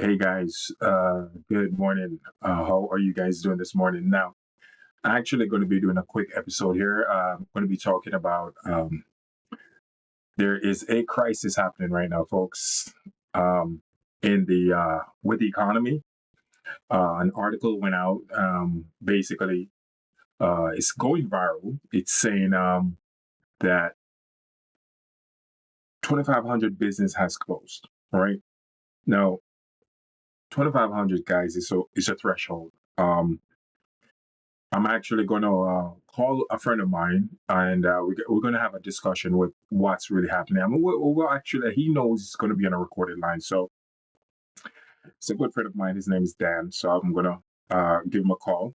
Hey guys, good morning. How are you guys doing this morning? Now, I'm actually going to be doing a quick episode here. I'm going to be talking about there is a crisis happening right now, folks, in the with the economy. An article went out. Basically, it's going viral. It's saying that 2,500 business has closed. Right now, 2,500 guys is a threshold. I'm actually going to call a friend of mine, and we're going to have a discussion with what's really happening. I mean, well, actually, he knows it's going to be on a recorded line. So it's a good friend of mine. His name is Dan. So I'm going to give him a call.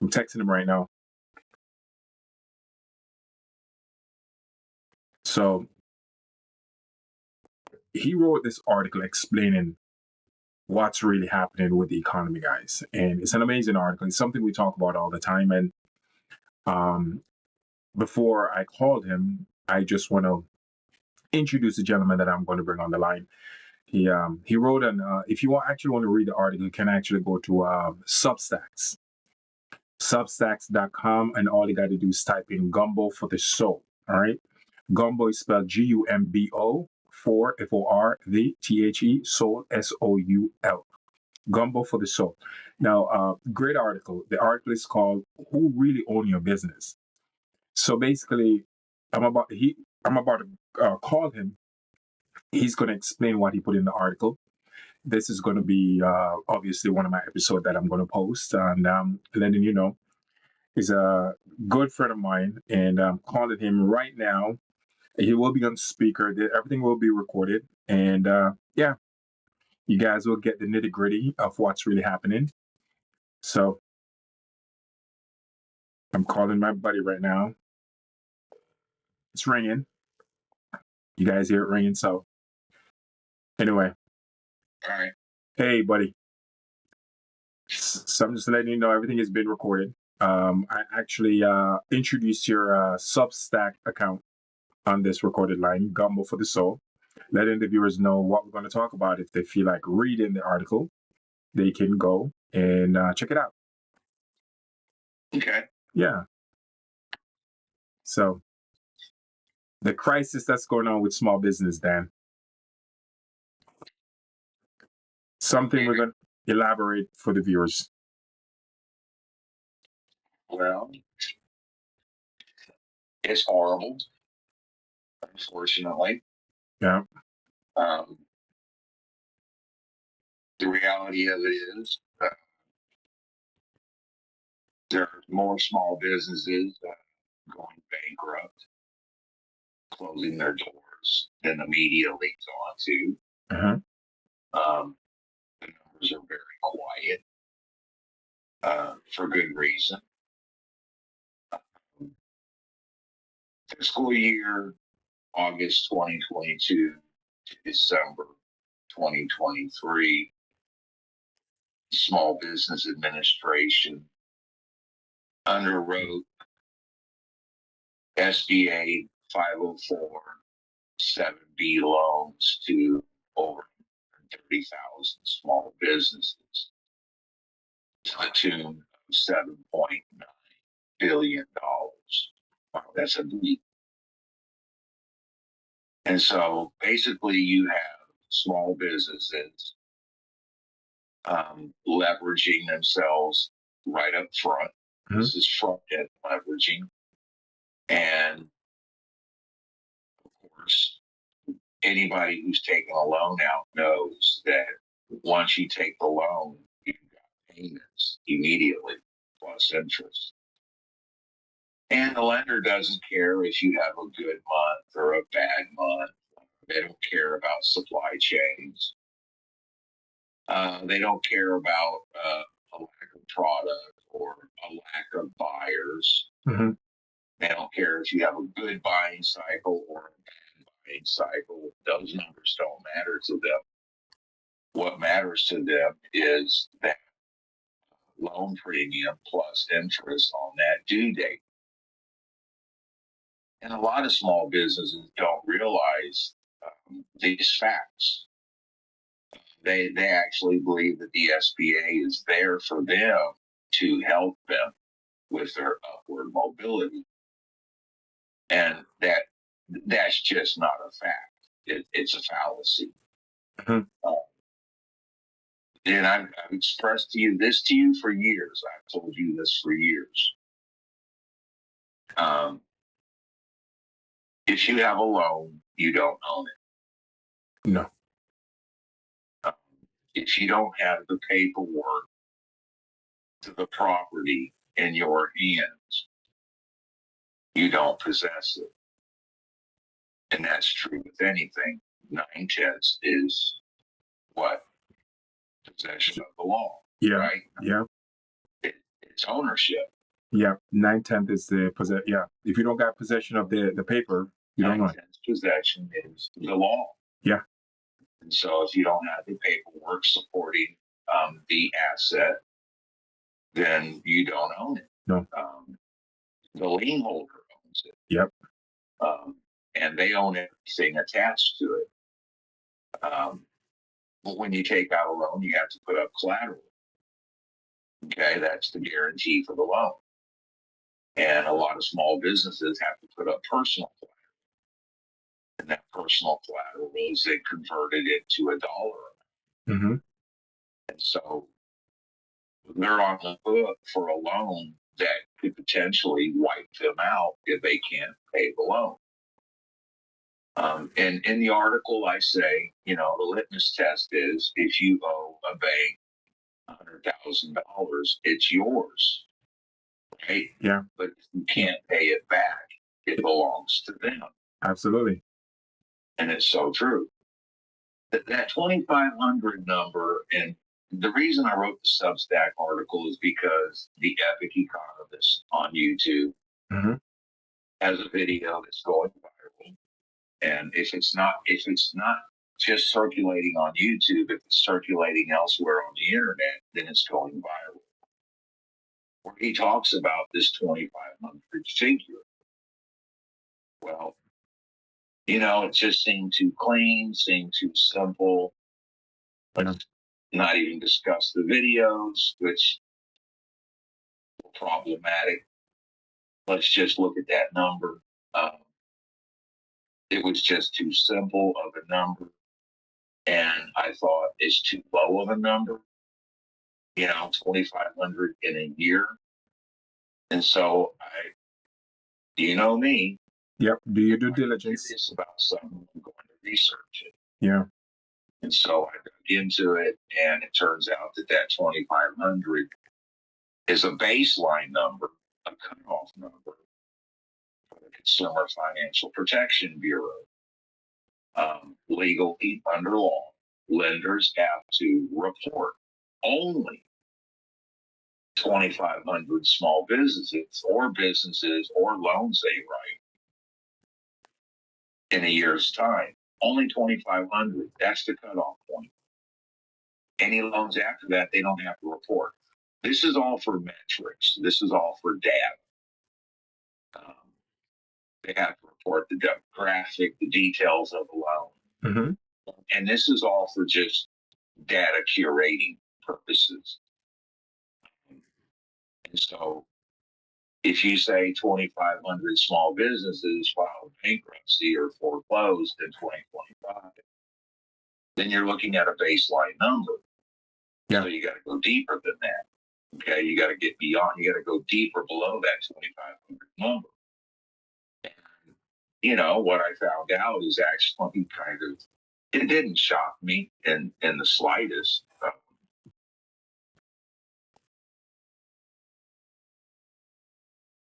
I'm texting him right now. So he wrote this article explaining what's really happening with the economy, guys. And it's an amazing article. It's something we talk about all the time. And um, before I called him, I just want to introduce the gentleman that I'm going to bring on the line. He wrote an if you actually want to read the article, you can actually go to substacks.com, and all you got to do is type in gumbo for the soul. All right, gumbo is spelled Gumbo, for FOR the THE, soul SOUL. Gumbo for the soul. Now, great article. The article is called "Who Really Own Your Business." So basically, I'm about to call him. He's going to explain what he put in the article. This is going to be obviously one of my episodes that I'm going to post, and letting you know he's a good friend of mine, and I'm calling him right now. He will be on speaker. Everything will be recorded, and yeah, you guys will get the nitty gritty of what's really happening. So I'm calling my buddy right now. It's ringing. You guys hear it ringing. So anyway, All right. hey buddy. So I'm just letting you know everything has been recorded. I actually introduced your Substack account on this recorded line, Gumbo for the Soul. Letting the viewers know what we're going to talk about. If they feel like reading the article, they can go and check it out. Okay. Yeah. So the crisis that's going on with small business, Dan. Something we're going to elaborate for the viewers. Well, it's horrible, unfortunately. Yeah. Um, the reality of it is there are more small businesses going bankrupt, closing their doors than the media leads on to. Uh-huh. The numbers are very quiet for good reason. Fiscal year August 2022 to December 2023, Small Business Administration underwrote SBA 504 7B loans to over 30,000 small businesses to the tune of $7.9 billion. Wow, that's a leap. And so basically, you have small businesses leveraging themselves right up front. Mhm. This is front end leveraging. And of course, anybody who's taken a loan out knows that once you take the loan, you've got payments immediately plus interest. And the lender doesn't care if you have a good month or a bad month. They don't care about supply chains. They don't care about a lack of product or a lack of buyers. Mm-hmm. They don't care if you have a good buying cycle or a bad buying cycle. Those numbers don't matter to them. What matters to them is that loan premium plus interest on that due date. And a lot of small businesses don't realize these facts. They actually believe that the SBA is there for them to help them with their upward mobility, and that's just not a fact. It's a fallacy. Mhm. And I've expressed this to you for years. I've told you this for years. If you have a loan, you don't own it. No. If you don't have the paperwork to the property in your hands, you don't possess it. And that's true with anything. 9/10 is what? Possession of the law. Yeah. Right? Yeah. It's ownership. Yeah. 9/10 is the possession. Yeah. If you don't got possession of the paper, you don't know it. 9/10 possession is the law. Yeah. And so if you don't have the paperwork supporting the asset, then you don't own it. No. The lien holder owns it. Yep. And they own everything attached to it. But when you take out a loan, you have to put up collateral. Okay, that's the guarantee for the loan. And a lot of small businesses have to put up personal collateral. And that personal collateral is then converted into a dollar. Mm-hmm. And so they're on the hook for a loan that could potentially wipe them out if they can't pay the loan. And in the article, I say, the litmus test is if you owe a bank $100,000, it's yours, right? Yeah. But if you can't pay it back, it belongs to them. Absolutely. And it's so true. That 2,500 number, and the reason I wrote the Substack article is because the Epic Economist on YouTube Mm-hmm. has a video that's going viral. And if it's not just circulating on YouTube, if it's circulating elsewhere on the internet, then it's going viral. Where he talks about this 2,500 figure. Well, it just seemed too clean, seemed too simple. Let's not even discuss the videos, which were problematic. Let's just look at that number. It was just too simple of a number. And I thought it's too low of a number, 2,500 in a year. And so you know me. Yep. Do your due diligence. It's about something, I'm going to research it. Yeah. And so I dug into it, and it turns out that 2,500 is a baseline number, a cutoff number for the Consumer Financial Protection Bureau. Legally, under law, lenders have to report only 2,500 small businesses or loans they write in a year's time. Only 2,500. That's the cutoff point. Any loans after that, they don't have to report. This is all for metrics. This is all for data. They have to report the demographic, the details of the loan. Mm-hmm. And this is all for just data curating purposes. And so if you say 2,500 small businesses filed bankruptcy or foreclosed in 2025, then you're looking at a baseline number. Yeah. So you got to go deeper than that. Okay, you got to get beyond. You got to go deeper below that 2,500 number. And what I found out is actually it didn't shock me in the slightest.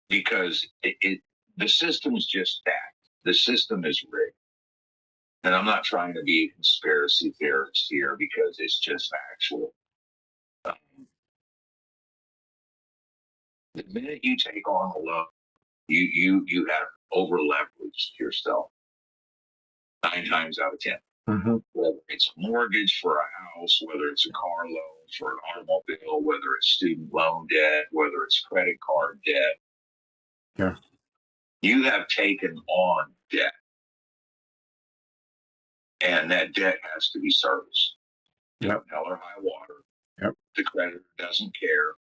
Because the system is just that. The system is rigged. And I'm not trying to be a conspiracy theorist here because it's just factual. The minute you take on a loan, you have over leveraged yourself 9 times out of 10. Mm-hmm. Whether it's a mortgage for a house, whether it's a car loan for an automobile, whether it's student loan debt, whether it's credit card debt. Yeah. You have taken on debt. And that debt has to be serviced. Yep. Hell or high water. Yep. The creditor doesn't care.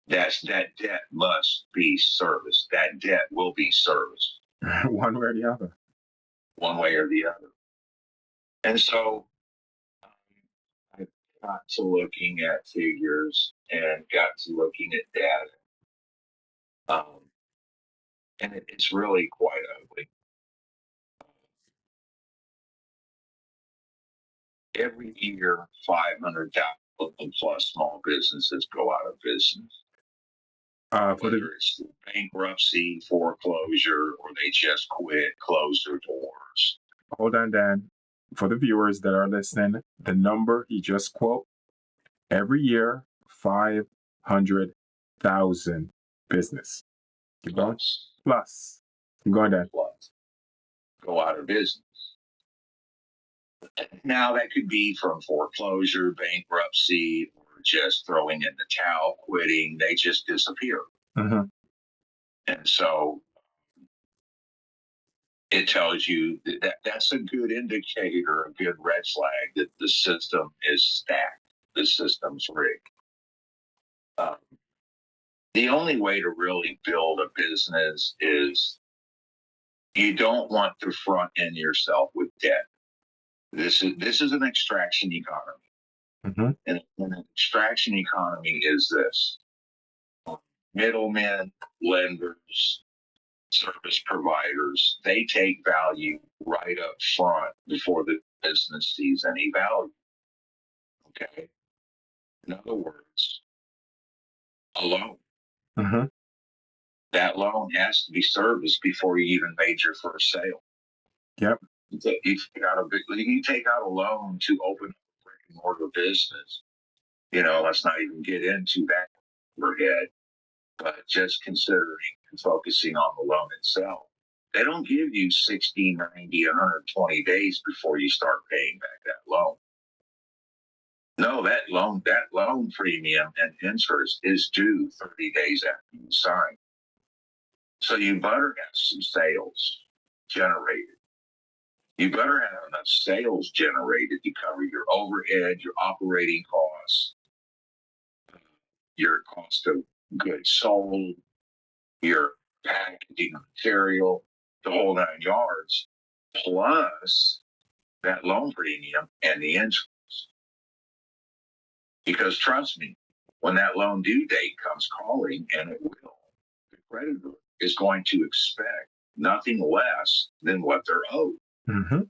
That debt must be serviced. That debt will be serviced. One way or the other. One way or the other. And so I got to looking at figures and got to looking at data. And it's really quite ugly. Every year, 500,000 plus small businesses go out of business. Whether it's bankruptcy, foreclosure, or they just quit, close their doors. Hold on, Dan. For the viewers that are listening, the number he just quote, every year, 500,000 business. Keep going. Plus. Keep going, Dan. Plus. Go out of business. Now, that could be from foreclosure, bankruptcy, or just throwing in the towel, quitting. They just disappear. Mm-hmm. And so it tells you that's a good indicator, a good red flag that the system is stacked, the system's rigged. The only way to really build a business is you don't to front end yourself with debt. This is an extraction economy. Mm-hmm. And an extraction economy is this: middlemen, lenders, service providers, they take value right up front before the business sees any value. Okay? In other words, a loan. Mm-hmm. That loan has to be serviced before you even made your first sale. Yep. You take out a loan to open a brick and mortar business. Let's not even get into that overhead, but just considering and focusing on the loan itself. They don't give you 60, 90, 120 days before you start paying back that loan. No, that loan premium and interest is due 30 days after you sign. So you better have some sales generated. You better have enough sales generated to cover your overhead, your operating costs, your cost of goods sold, your packaging material, the whole 9 yards, plus that loan premium and the interest. Because trust me, when that loan due date comes calling, and it will, the creditor is going to expect nothing less than what they're owed. Mm-hmm.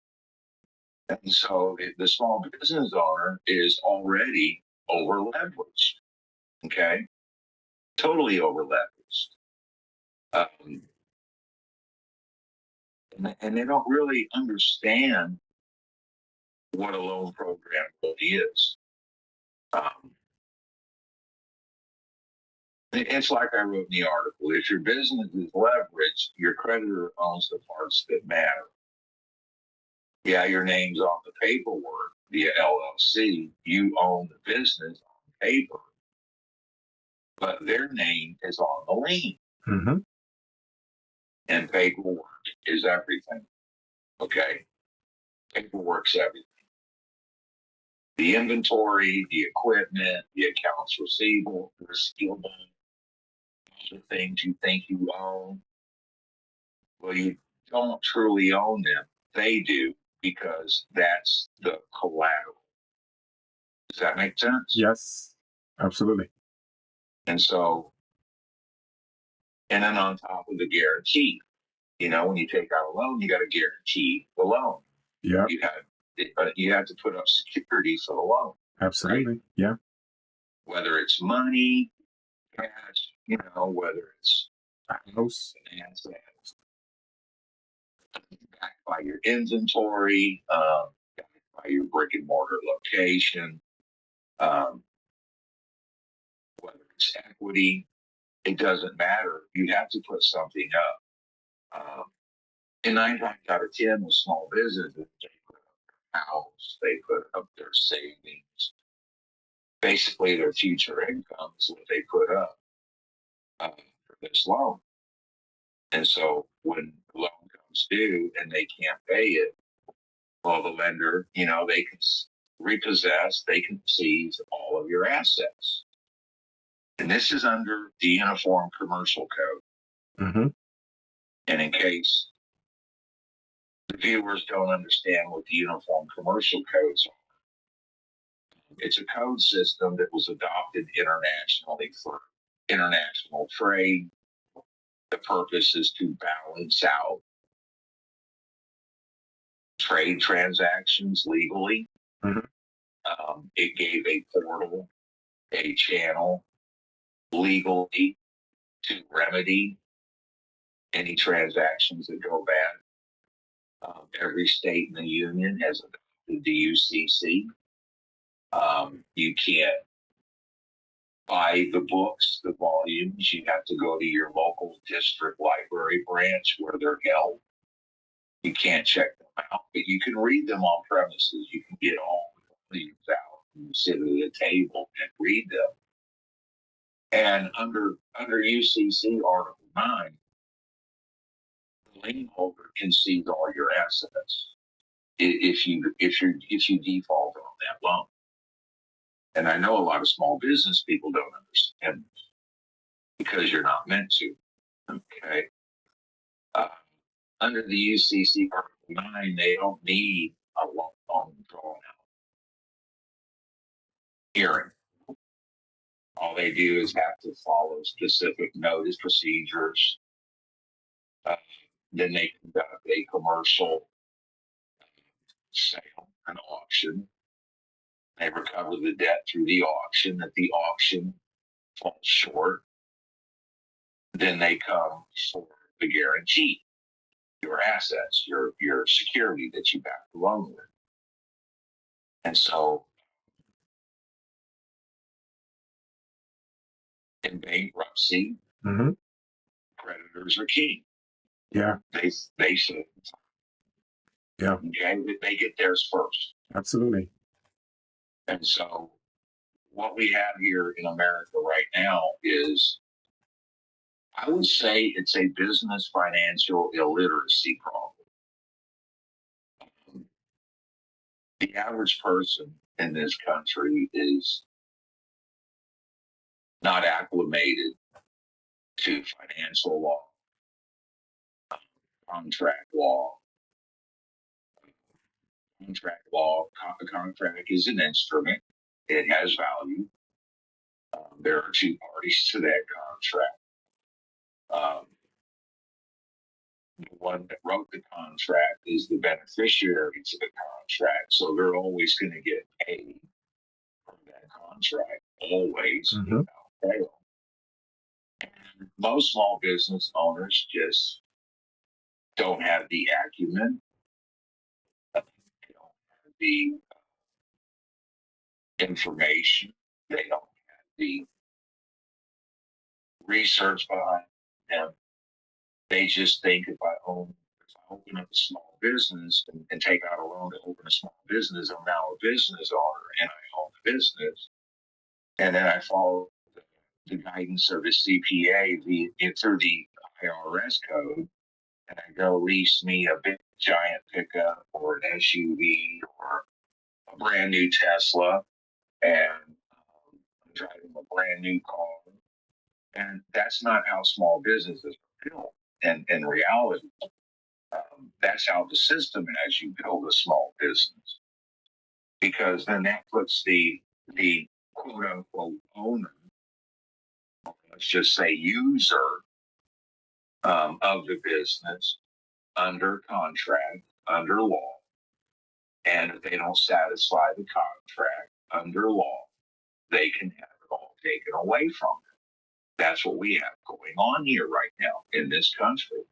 And so the small business owner is already over leveraged. Okay? Totally over leveraged. And they don't really understand what a loan program really is. It's like I wrote in the article: if your business is leveraged, your creditor owns the parts that matter. Yeah, your name's on the paperwork via LLC. You own the business on paper, but their name is on the lien. Mm-hmm. And paperwork is everything. Okay? Paperwork's everything. The inventory, the equipment, the accounts receivable, the things you think you own. Well, you don't truly own them. They do, because that's the collateral. Does that make sense? Yes, absolutely. And so, and then on top of the guarantee, when you take out a loan, you got to guarantee the loan. Yeah. You have to put up security for the loan. Absolutely. Right? Yeah. Whether it's money, cash, whether it's house, finance, backed by your inventory, backed by your brick and mortar location, whether it's equity, it doesn't matter. You have to put something up. And 9 times out of 10 with small businesses, they put up their house, they put up their savings, basically their future income is what they put up for this loan. And so when the loan comes due and they can't pay it, well, the lender, they can repossess, they can seize all of your assets. And this is under the Uniform Commercial Code. Mm-hmm. And in case the viewers don't understand what the Uniform Commercial Codes are, it's a code system that was adopted internationally for international trade. The purpose is to balance out trade transactions legally. Mm-hmm. It gave a portal, a channel legally to remedy any transactions that go bad. Every state in the union has adopted the UCC. You can't buy the books, the volumes. You have to go to your local district library branch where they're held. You can't check them out, but you can read them on premises. You can get all the volumes out and sit at a table and read them. And under UCC Article 9, the lien holder can seize all your assets if you default on that loan. And I know a lot of small business people don't understand because you're not meant to. Okay. Under the UCC Article 9, they don't need a long drawn out hearing. All they do is have to follow specific notice procedures. Then they conduct a commercial sale, an auction. They recover the debt through the auction. If the auction falls short, then they come for the guarantee, your assets, your security that you back the loan with. And so in bankruptcy, Mm-hmm. creditors are king. Yeah. They should. Yeah. Okay, they get theirs first. Absolutely. And so what we have here in America right now is, I would say it's a business financial illiteracy problem. The average person in this country is not acclimated to financial law, contract law. Contract is an instrument. It has value. There are two parties to that contract. The one that wrote the contract is the beneficiary to the contract, so they're always going to get paid from that contract, always, Mm-hmm. without fail. And most small business owners just don't have the acumen, don't have the information, they don't have the research behind them. They just think if I open up a small business and take out a loan to open a small business, I'm now a business owner and I own the business. And then I follow the guidance of the CPA through the IRS code, and I go lease me a big giant pickup or an SUV or a brand new Tesla, and I'm driving a brand new car. And that's not how small businesses are built. And in reality, that's how the system has you build a small business. Because then that puts the quote unquote owner, let's just say user, of the business under contract, under law. And if they don't satisfy the contract under law, they can have it all taken away from them. That's what we have going on here right now in this country.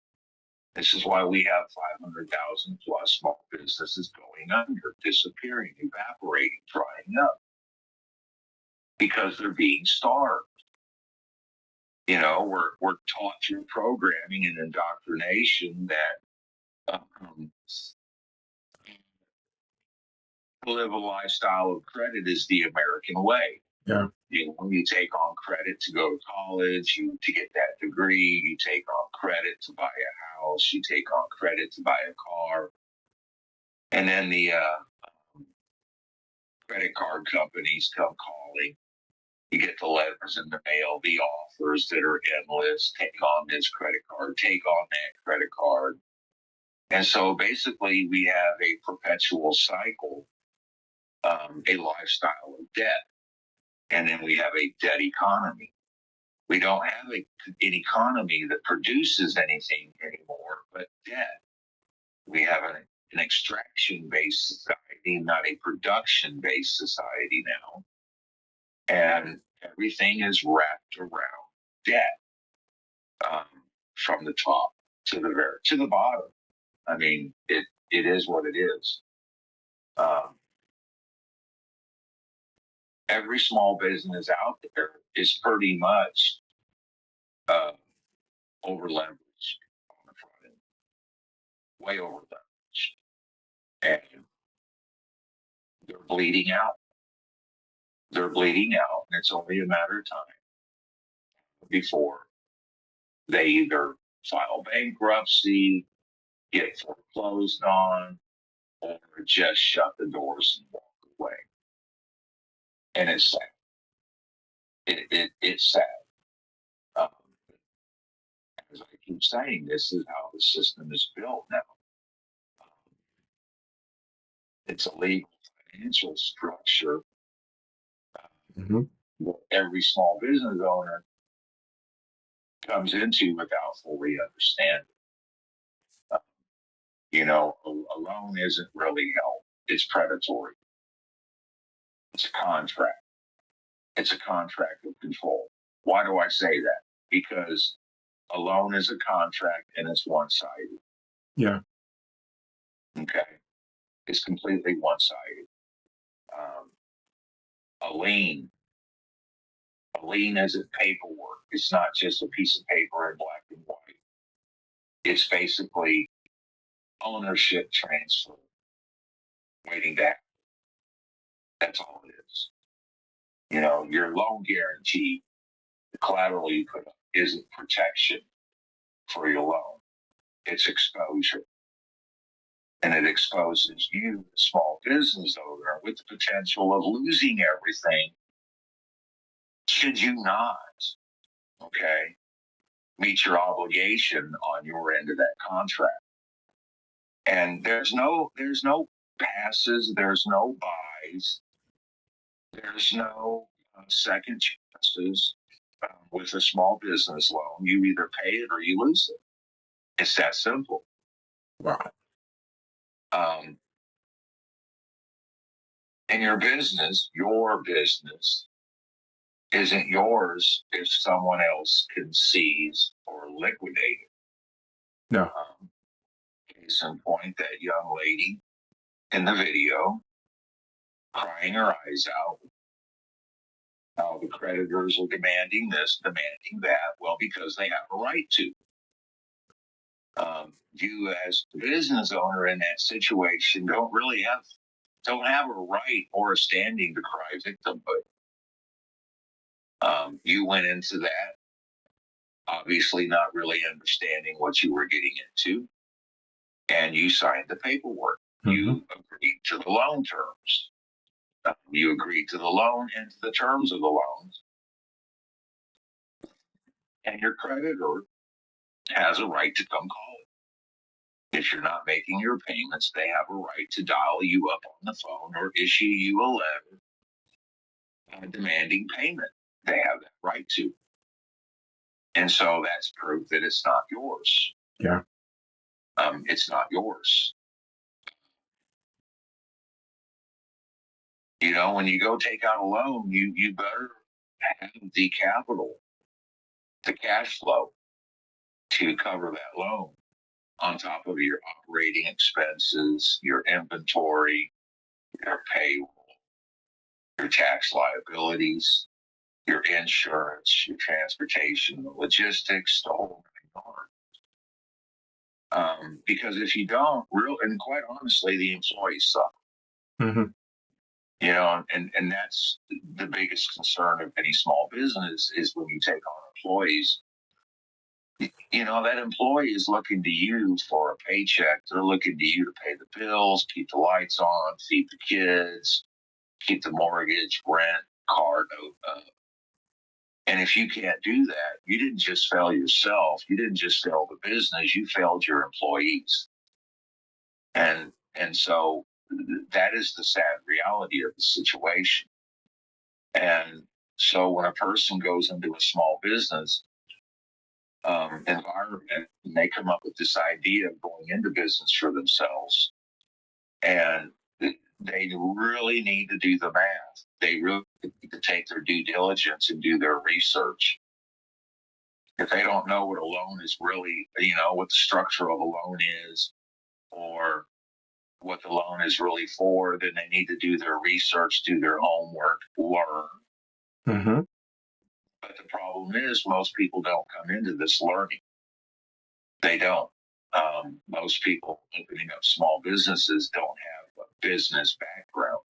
This is why we have 500,000 plus small businesses going under, disappearing, evaporating, drying up, because they're being starved. You know, we're taught through programming and indoctrination that to live a lifestyle of credit is the American way. Yeah. You take on credit to go to college, to get that degree, you take on credit to buy a house, you take on credit to buy a car. And then the credit card companies come calling. You get the letters in the mail, the offers that are endless. Take on this credit card, take on that credit card. And so basically, we have a perpetual cycle, a lifestyle of debt. And then we have a debt economy. We don't have an economy that produces anything anymore but debt. We have an extraction-based society, not a production-based society now. And everything is wrapped around debt, from the top to the bottom. I mean, it is what it is. Every small business out there is pretty much over leveraged on the front end, way over leveraged, and they're bleeding out. They're bleeding out, and it's only a matter of time before they either file bankruptcy, get foreclosed on, or just shut the doors and walk away. And it's sad. It's sad. Um, as I keep saying, this is how the system is built now. It's a legal financial structure that every small business owner comes into without fully understanding. A loan isn't really help. It's predatory. It's a contract. It's a contract of control. Why do I say that? Because a loan is a contract and it's one-sided. Yeah. Okay. It's completely one-sided. A lien isn't paperwork. It's not just a piece of paper in black and white. It's basically ownership transfer waiting to happen. That's all it is. Your loan guarantee, the collateral you put up, isn't protection for your loan. It's exposure. And it exposes you, the small business owner, with the potential of losing everything should you not, okay, meet your obligation on your end of that contract. And there's no passes, there's no buys, there's no second chances with a small business loan. You either pay it or you lose it. It's that simple. Wow. And your business isn't yours if someone else can seize or liquidate it. No. Case in point, that young lady in the video crying her eyes out. How the creditors are demanding this, demanding that. Well, because they have a right to. You as the business owner in that situation don't have a right or a standing to cry victimhood. You went into that obviously not really understanding what you were getting into, and you signed the paperwork. You agreed to the loan terms. You agreed to the loan and to the terms of the loans. And your creditor has a right to come call it. If you're not making your payments, they have a right to dial you up on the phone or issue you a letter demanding payment. They have that right to. And so that's proof that it's not yours. Yeah. It's not yours. When you go take out a loan, you better have the capital, the cash flow to cover that loan on top of your operating expenses, your inventory, your payroll, your tax liabilities, your insurance, your transportation, the logistics, the whole nine yards. Because if you don't, and quite honestly, the employees suffer. And that's the biggest concern of any small business is when you take on employees. That employee is looking to you for a paycheck. They're looking to you to pay the bills, keep the lights on, feed the kids, keep the mortgage, rent, car note up. And if you can't do that, you didn't just fail yourself. You didn't just fail the business. You failed your employees. And so that is the sad reality of the situation. And so when a person goes into a small business environment, and they come up with this idea of going into business for themselves, and they really need to do the math. They really need to take their due diligence and do their research. If they don't know what a loan is really, what the structure of a loan is, or what the loan is really for, then they need to do their research, do their homework, learn. Mm-hmm. But the problem is most people don't come into this learning. They don't. Most people opening up small businesses don't have a business background.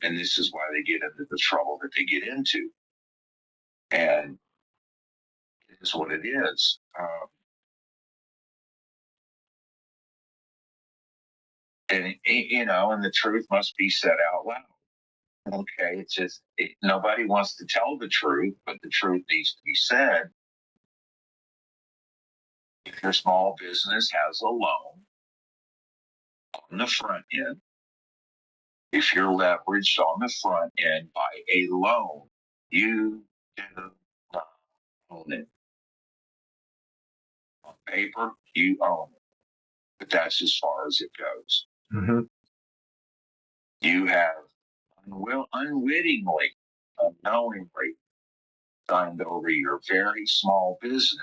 And this is why they get into the trouble that they get into. And it is what it is. And the truth must be said out loud. Okay, it's just nobody wants to tell the truth, but the truth needs to be said. If your small business has a loan on the front end, if you're leveraged on the front end by a loan, you do not own it. On paper, you own it, but that's as far as it goes. Mm-hmm. You have unwittingly, unknowingly signed over your very small business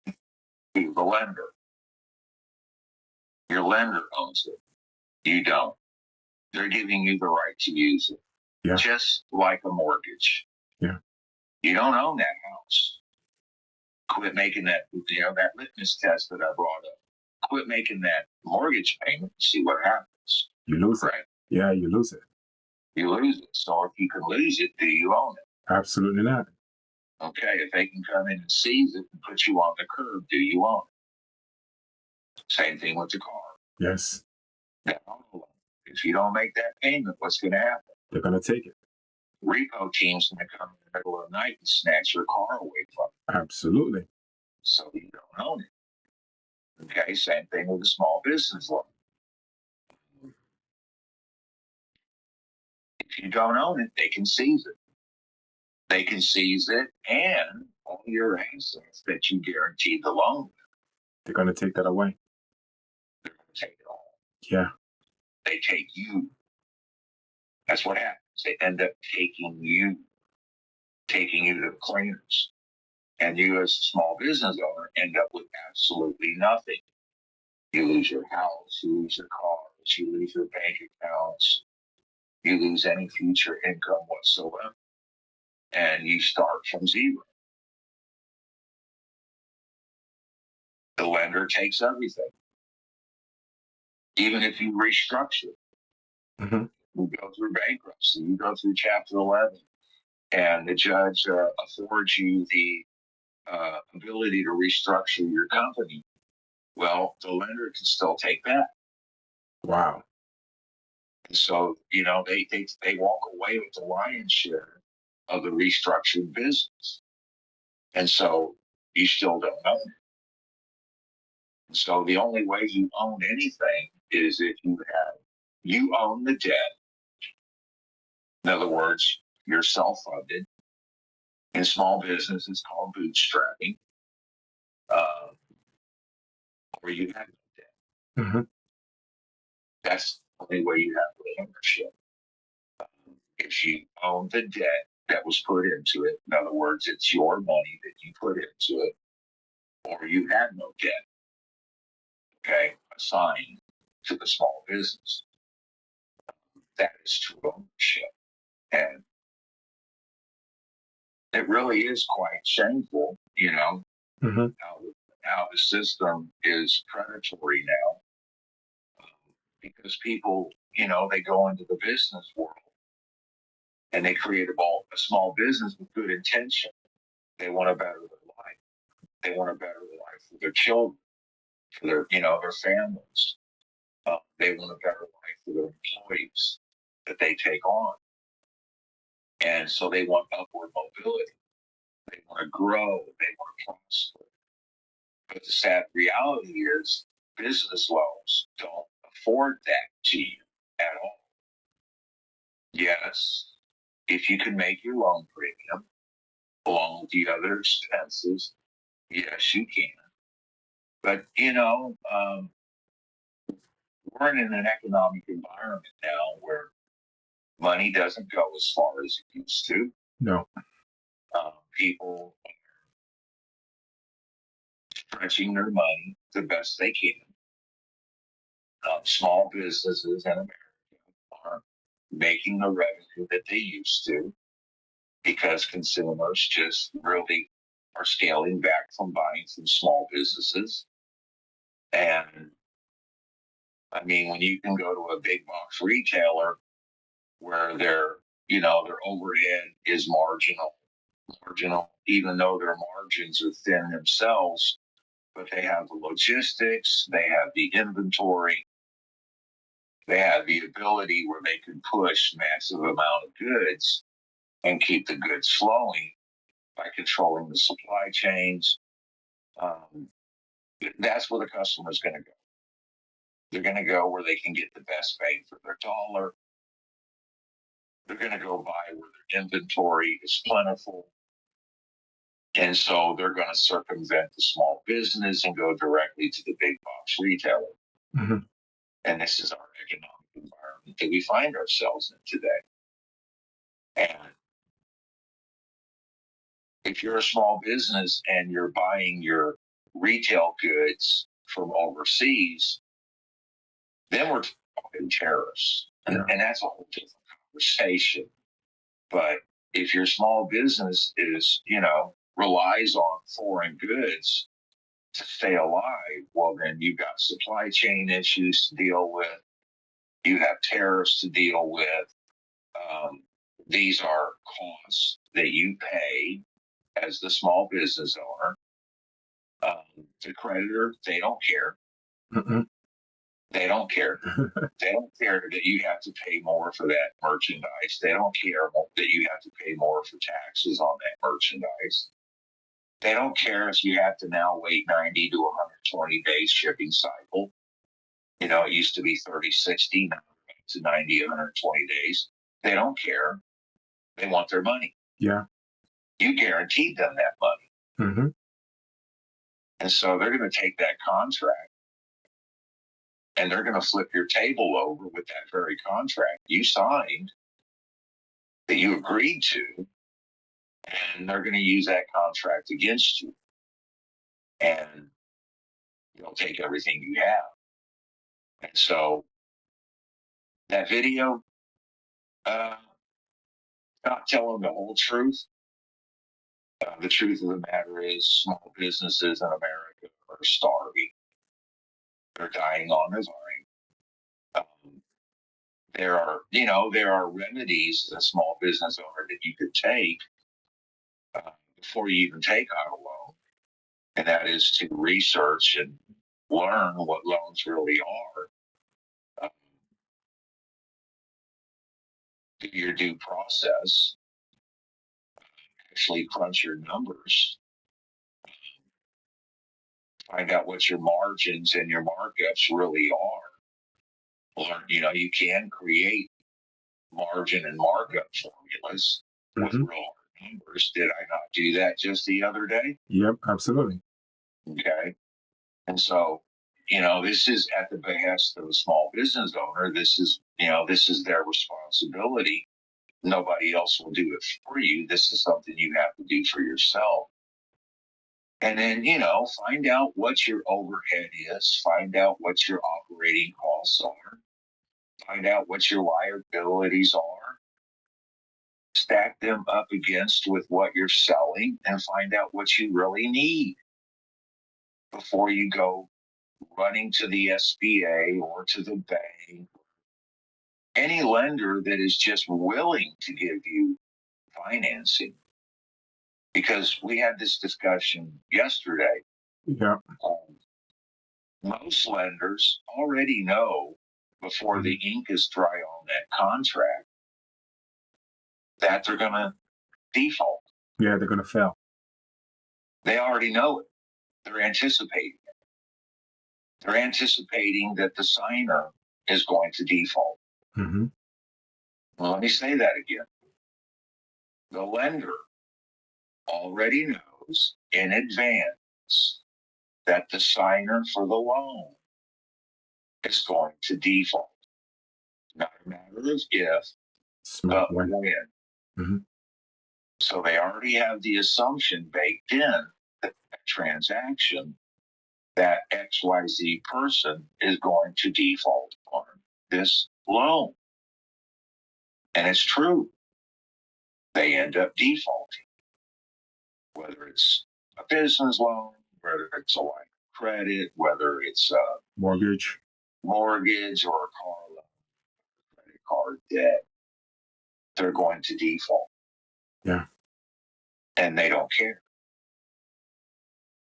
to the lender. Your lender owns it. You don't. They're giving you the right to use it. Yeah. Just like a mortgage. Yeah. You don't own that house. Quit making that litmus test that I brought up. Quit making that mortgage payment. See what happens. You lose right? it. Yeah, you lose it. You lose it. So if you can lose it, do you own it? Absolutely not. Okay, if they can come in and seize it and put you on the curb, do you own it? Same thing with the car. Yes. If you don't make that payment, what's going to happen? They're going to take it. Repo team's going to come in the middle of the night and snatch your car away from you. Absolutely. So you don't own it. Okay, same thing with a small business loan. If you don't own it, they can seize it. They can seize it and all your assets that you guaranteed the loan with. They're going to take that away. They're going to take it all. Yeah. They take you. That's what happens. They end up taking you to the cleaners. And you, as a small business owner, end up with absolutely nothing. You lose your house, you lose your cars, you lose your bank accounts, you lose any future income whatsoever. And you start from zero. The lender takes everything. Even if you restructure, Mm-hmm. you go through bankruptcy, you go through Chapter 11, and the judge affords you the ability to restructure your company. Well, the lender can still take that. Wow. And so, they walk away with the lion's share of the restructured business. And so you still don't own it. And so the only way you own anything is if you own the debt. In other words, you're self-funded. In small business, it's called bootstrapping. Or you have no debt. Mm-hmm. That's the only way you have the ownership. If you own the debt that was put into it, in other words, it's your money that you put into it, or you had no debt, okay, assigned to the small business. That is true ownership. And it really is quite shameful, Mm-hmm. how the system is predatory now. Because people, they go into the business world and they create a small business with good intention. They want to better their life. They want to better their life for their children, for their families. They want a better life for their employees that they take on. And so they want upward mobility. They want to grow. They want to prosper. But the sad reality is business loans don't afford that to you at all. Yes, if you can make your loan premium along with the other expenses, yes, you can. But, we're in an economic environment now where money doesn't go as far as it used to. No. People are stretching their money the best they can. Small businesses in America aren't making the revenue that they used to because consumers just really are scaling back from buying from small businesses. And I mean, when you can go to a big box retailer where their overhead is marginal, even though their margins are thin themselves, but they have the logistics, they have the inventory, they have the ability where they can push massive amount of goods and keep the goods flowing by controlling the supply chains. That's where the customer is going to go. They're going to go where they can get the best bang for their dollar. They're going to go buy where their inventory is plentiful. And so they're going to circumvent the small business and go directly to the big box retailer. Mm-hmm. And this is our economic environment that we find ourselves in today. And if you're a small business and you're buying your retail goods from overseas, then we're talking tariffs. And that's a whole different conversation. But if your small business is, relies on foreign goods to stay alive, well, then you've got supply chain issues to deal with. You have tariffs to deal with. These are costs that you pay as the small business owner. The creditor, they don't care. Mm-mm. They don't care. They don't care that you have to pay more for that merchandise. They don't care that you have to pay more for taxes on that merchandise. They don't care if you have to now wait 90 to 120 days shipping cycle. It used to be 30, 60, now to 90, 120 days. They don't care. They want their money. Yeah. You guaranteed them that money. Mm-hmm. And so they're going to take that contract and they're going to flip your table over with that very contract you signed, that you agreed to, and they're going to use that contract against you. And they'll take everything you have. And so that video, not telling the whole truth. The truth of the matter is small businesses in America are starving. They're dying on the vine. There are remedies as a small business owner that you could take before you even take out a loan. And that is to research and learn what loans really are. Do your due process. Actually crunch your numbers. Find out what your margins and your markups really are. Learn, you can create margin and markup formulas with real hard numbers. Did I not do that just the other day? Yep, absolutely. Okay. And so, this is at the behest of a small business owner. This is their responsibility. Nobody else will do it for you. This is something you have to do for yourself. And then, find out what your overhead is, find out what your operating costs are, find out what your liabilities are, stack them up against with what you're selling, and find out what you really need before you go running to the SBA or to the bank, any lender that is just willing to give you financing. Because we had this discussion yesterday. Yeah. Most lenders already know before the ink is dry on that contract that they're going to default. Yeah, they're going to fail. They already know it. They're anticipating it. They're anticipating that the signer is going to default. Mm-hmm. Well, let me say that again. The lender already knows in advance that the signer for the loan is going to default. Not a matter of if, but when. Mm-hmm. So they already have the assumption baked in that transaction that XYZ person is going to default on this loan. And it's true. They end up defaulting. Whether it's a business loan, whether it's a line of credit, whether it's a mortgage or a car loan, credit card debt, they're going to default. Yeah. And they don't care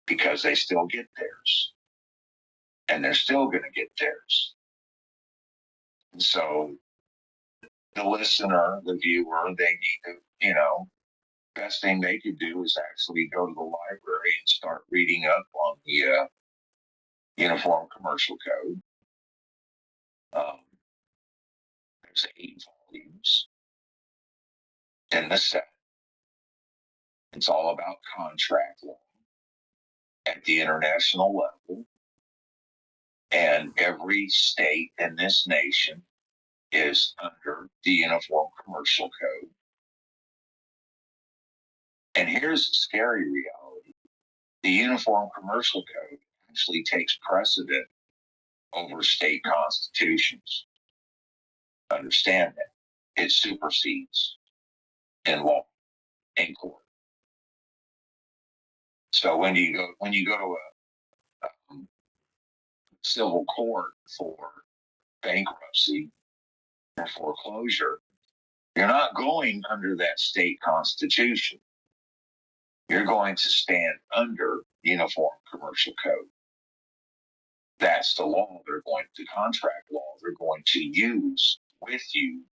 because they still get theirs. And they're still going to get theirs. And so the listener, the viewer, they need to, best thing they could do is actually go to the library and start reading up on the Uniform Commercial Code. There's 8 volumes in the set. It's all about contract law at the international level. And every state in this nation is under the Uniform Commercial Code. And here's the scary reality. The Uniform Commercial Code actually takes precedent over state constitutions. Understand that. It supersedes in law, in court. So when you go to a civil court for bankruptcy or foreclosure, you're not going under that state constitution. You're going to stand under Uniform Commercial Code. That's the law the contract law they're going to use with you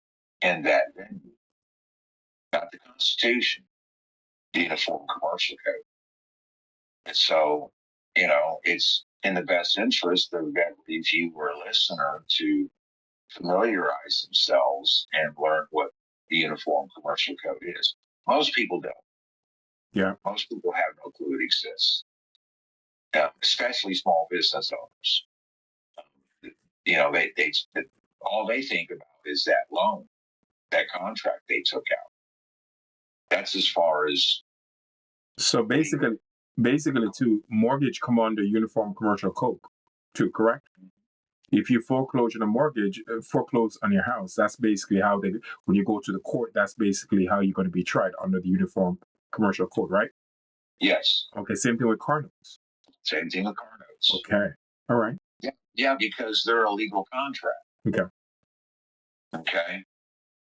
in that venue. Not the Constitution, the Uniform Commercial Code. And so, it's in the best interest of every viewer or listener to familiarize themselves and learn what the Uniform Commercial Code is. Most people don't. Yeah. Most people have no clue it exists, especially small business owners. They all they think about is that loan, that contract they took out. That's as far as. So basically, too, mortgage come under Uniform Commercial Code, too, correct? If you foreclose on a mortgage, foreclose on your house, that's basically how when you go to the court, that's basically how you're going to be tried under the Uniform Commercial Code, right? Yes. Okay, same thing with car notes. Same thing with car notes. Okay, all right. Yeah, because they're a legal contract. Okay.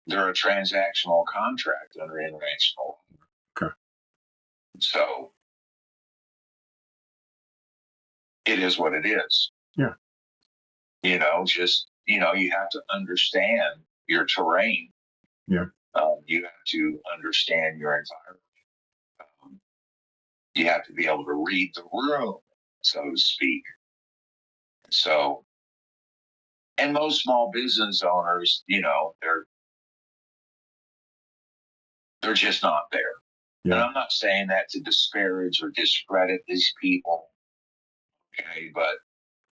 They're a transactional contract under international law. Okay. So it is what it is. Yeah. You have to understand your terrain. Yeah. You have to understand your environment. You have to be able to read the room, so to speak. So, and most small business owners, they're just not there. Yeah. And I'm not saying that to disparage or discredit these people. Okay, but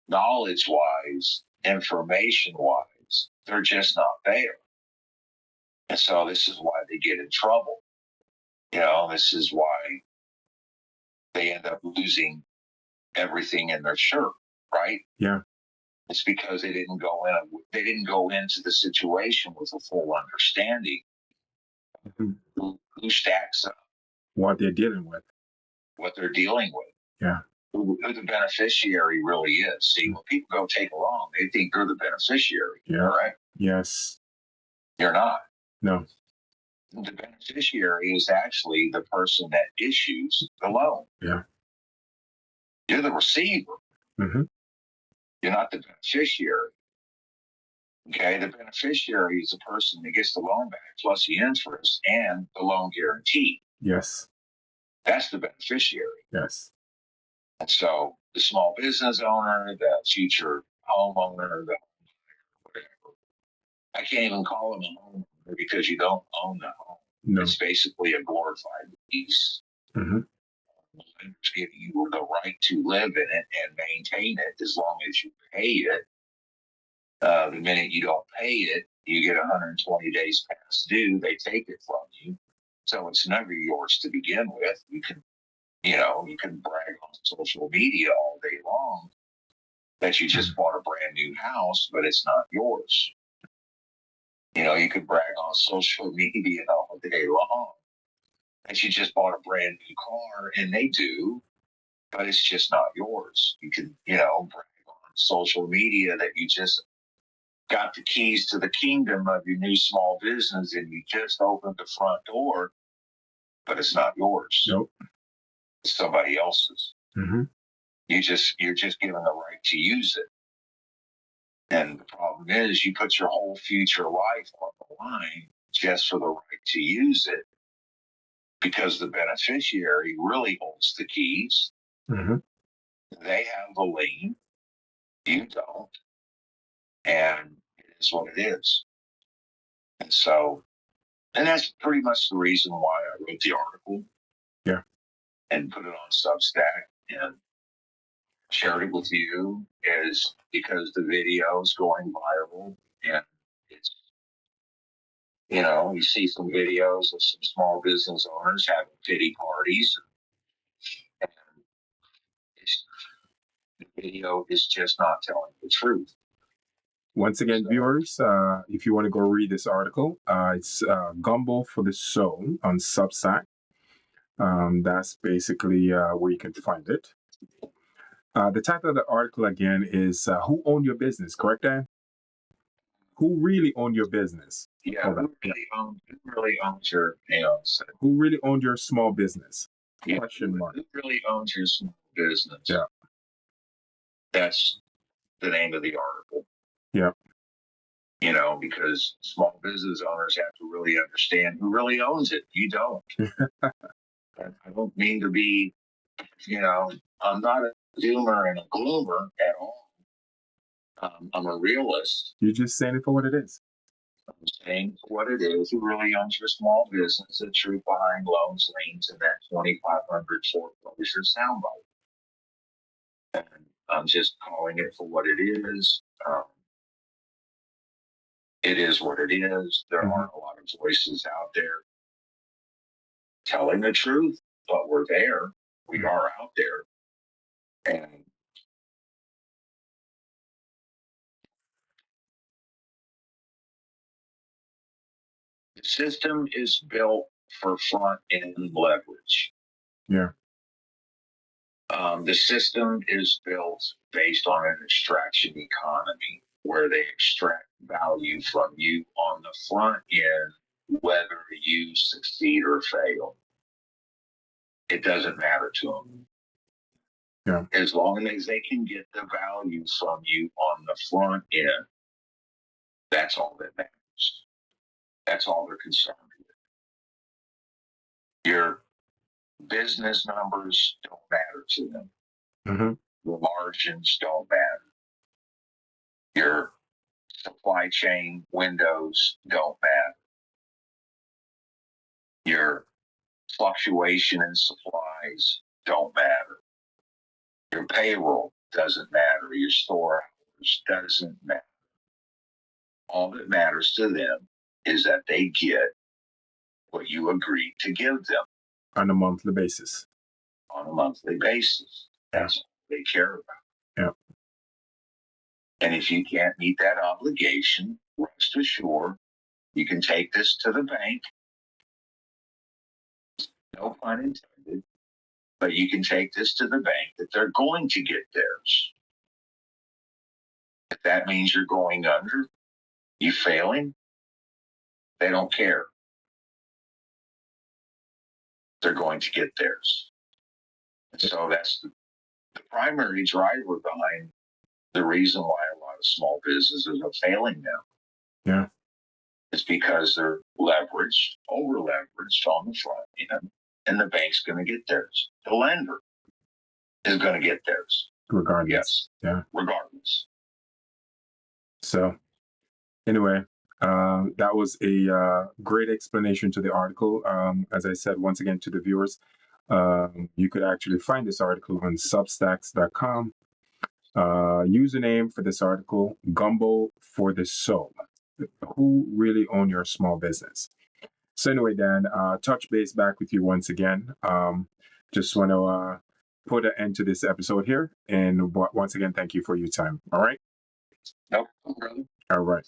knowledge-wise, information-wise, they're just not there. And so this is why they get in trouble. This is why they end up losing everything in their shirt, right? Yeah. It's because they didn't go into the situation with a full understanding of who stacks up, what they're dealing with, what they're dealing with. Yeah. Who the beneficiary really is. See, when people go take a loan, they think you're the beneficiary. Yeah. Right? Yes. You're not. No. The beneficiary is actually the person that issues the loan. Yeah. You're the receiver. Mm-hmm. You're not the beneficiary. Okay, the beneficiary is the person that gets the loan back plus the interest and the loan guarantee. Yes. That's the beneficiary. Yes. And so the small business owner, the future homeowner, the whatever. I can't even call them a homeowner because you don't own the home. No. It's basically a glorified lease. Mm-hmm. It's giving you the right to live in it and maintain it as long as you pay it. The minute you don't pay it, you get 120 days past due. They take it from you. So it's never yours to begin with. You can brag on social media all day long that you just bought a brand new house, but it's not yours. You could brag on social media all day long that you just bought a brand new car, and they do, but it's just not yours. You can, brag on social media that you just got the keys to the kingdom of your new small business and you just opened the front door, but it's not yours. Nope. It's somebody else's. Mm-hmm. You're just given the right to use it. And the problem is you put your whole future life on the line just for the right to use it because the beneficiary really holds the keys. Mm-hmm. They have the lien. You don't. And it is what it is. And that's pretty much the reason why I wrote the article. Yeah. And put it on Substack and shared it with you is because the video is going viral and it's, you see some videos of some small business owners having pity parties. And the video is just not telling the truth. Once again, viewers, if you want to go read this article, it's Gumbo for the Soul on Substack. That's basically where you can find it. The title of the article again is Who Owned Your Business, correct, Dan? Who really owned your business? Yeah, who really owns your, Who really owned your small business? Yeah, Question mark. Who really owns your small business? Yeah. That's the name of the article. Yeah. Because small business owners have to really understand who really owns it. You don't. I don't mean to be, I'm not a doomer and a gloomer at all. I'm a realist. You're just saying it for what it is. I'm saying what it is. Who really owns your small business? The truth behind loans, liens, and that 2,500 foreclosure soundbite. And I'm just calling it for what it is. It is what it is. There aren't a lot of voices out there telling the truth, but we're there. We are out there. And the system is built for front end leverage. Yeah. The system is built based on an extraction economy where they extract value from you on the front end, whether you succeed or fail. It doesn't matter to them. Yeah. As long as they can get the value from you on the front end, that's all that matters. That's all they're concerned with. Your business numbers don't matter to them. Mm-hmm. The margins don't matter. Your supply chain windows don't matter. Your fluctuation in supplies don't matter. Your payroll doesn't matter. Your store hours doesn't matter. All that matters to them is that they get what you agreed to give them On a monthly basis. on a monthly basis. That's all they care about. Yeah. And if you can't meet that obligation, rest assured, you can take this to the bank. No pun intended. But you can take this to the bank that they're going to get theirs. If that means you're going under, you failing, they don't care. They're going to get theirs. And so that's the primary driver behind the reason why a lot of small businesses are failing now. Yeah. It's because they're leveraged, over leveraged on the front end, and the bank's going to get theirs. The lender is going to get theirs. Regardless. Yes. Yeah. Regardless. So, anyway, that was a great explanation to the article. As I said, once again, to the viewers, you could actually find this article on substacks.com. Username for this article, Gumbo for the Soul. Who really own your small business? So anyway, Dan, touch base back with you once again. Just want to put an end to this episode here. And once again, thank you for your time. All right? No problem. All right.